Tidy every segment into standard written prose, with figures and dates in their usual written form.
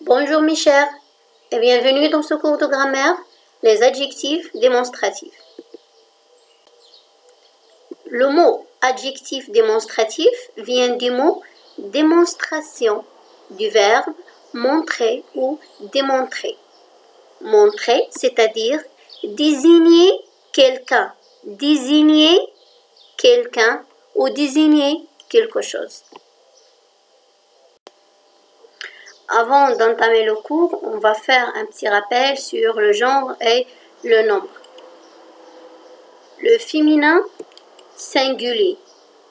Bonjour mes chers et bienvenue dans ce cours de grammaire, les adjectifs démonstratifs. Le mot adjectif démonstratif vient du mot démonstration, du verbe montrer ou démontrer. Montrer, c'est-à-dire désigner quelqu'un ou désigner quelque chose. Avant d'entamer le cours, on va faire un petit rappel sur le genre et le nombre. Le féminin singulier.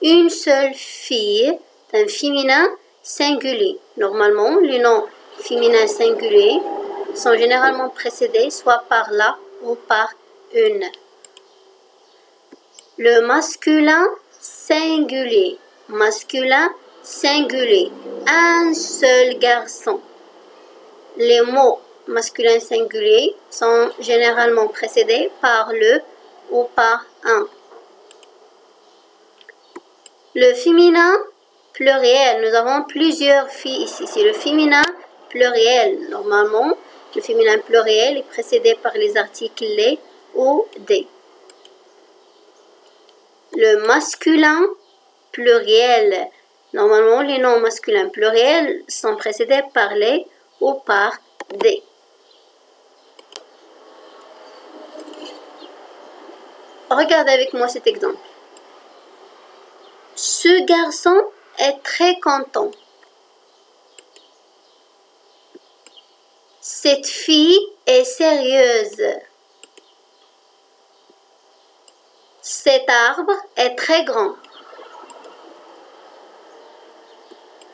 Une seule fille, un féminin singulier. Normalement, les noms féminins singuliers sont généralement précédés soit par la ou par une. Le masculin singulier. Masculin singulier. Un seul garçon. Les mots masculins singuliers sont généralement précédés par le ou par un. Le féminin pluriel. Nous avons plusieurs filles ici. C'est le féminin pluriel. Normalement, le féminin pluriel est précédé par les articles les ou des. Le masculin pluriel. Normalement, les noms masculins pluriels sont précédés par les ou par des. Regardez avec moi cet exemple. Ce garçon est très content. Cette fille est sérieuse. Cet arbre est très grand.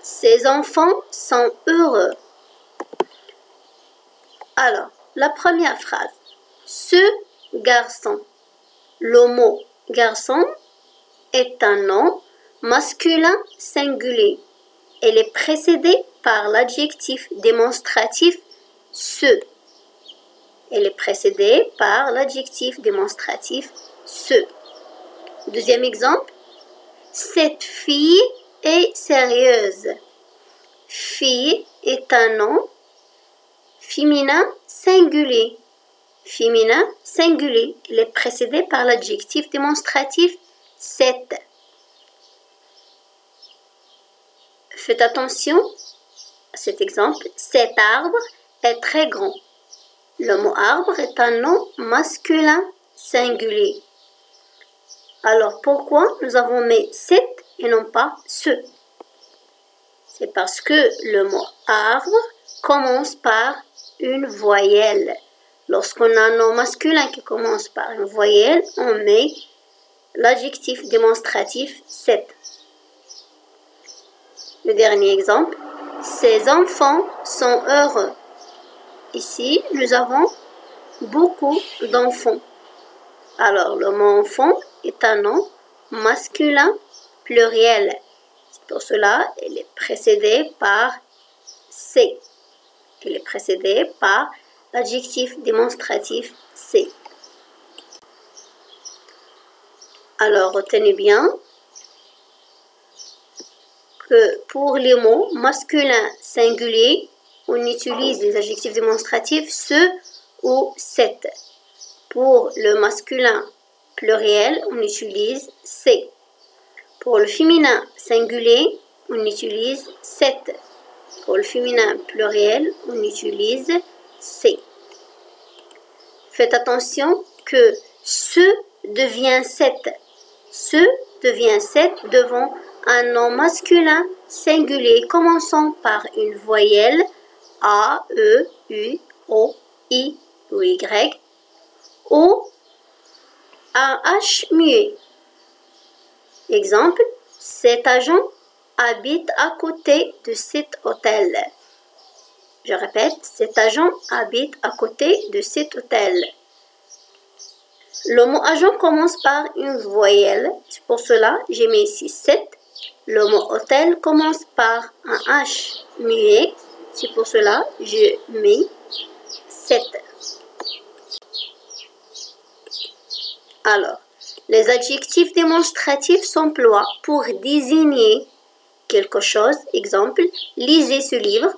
Ces enfants sont heureux. Alors, la première phrase. Ce garçon. Le mot garçon est un nom masculin singulier. Elle est précédée par l'adjectif démonstratif ce. Elle est précédée par l'adjectif démonstratif ce. Deuxième exemple. Cette fille est sérieuse. Fille est un nom féminin singulier. Féminin singulier. Il est précédé par l'adjectif démonstratif cette. Faites attention à cet exemple. Cet arbre est très grand. Le mot arbre est un nom masculin singulier. Alors pourquoi nous avons mis cette et non pas ce? C'est parce que le mot arbre commence par une voyelle. Lorsqu'on a un nom masculin qui commence par une voyelle, on met l'adjectif démonstratif cette. Le dernier exemple. Ces enfants sont heureux. Ici, nous avons beaucoup d'enfants. Alors, le mot enfant est un nom masculin pluriel. C'est pour cela qu'il est précédé par c'est. Il est précédé par l'adjectif démonstratif c'est. Alors, retenez bien que pour les mots masculins singuliers, on utilise les adjectifs démonstratifs ce ou cette. Pour le masculin pluriel, on utilise c'est. Pour le féminin singulier, on utilise cette. Pour le féminin pluriel, on utilise c'est. Faites attention que ce devient cette. Ce devient cette devant un nom masculin singulier commençant par une voyelle A, E, U, O, I ou Y ou un H muet. Exemple, cet agent habite à côté de cet hôtel. Je répète, cet agent habite à côté de cet hôtel. Le mot agent commence par une voyelle. C'est pour cela que j'ai mis ici 7. Le mot hôtel commence par un H muet. C'est pour cela que j'ai mis 7. Alors, les adjectifs démonstratifs s'emploient pour désigner quelque chose. Exemple, lisez ce livre.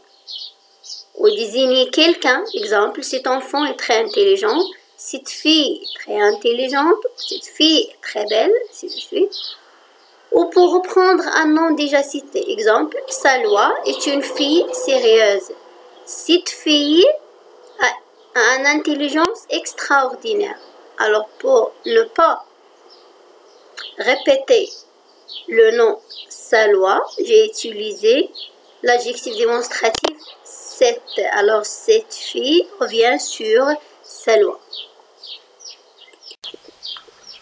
Ou désigner quelqu'un, exemple, cet enfant est très intelligent, cette fille est très intelligente, cette fille est très belle, ainsi de suite. Ou pour reprendre un nom déjà cité, exemple, Salwa est une fille sérieuse. Cette fille a une intelligence extraordinaire. Alors pour ne pas répéter le nom Salwa, j'ai utilisé l'adjectif démonstratif cette. Alors cette fille revient sur Salwa.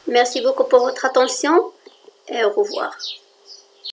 Merci beaucoup pour votre attention et au revoir.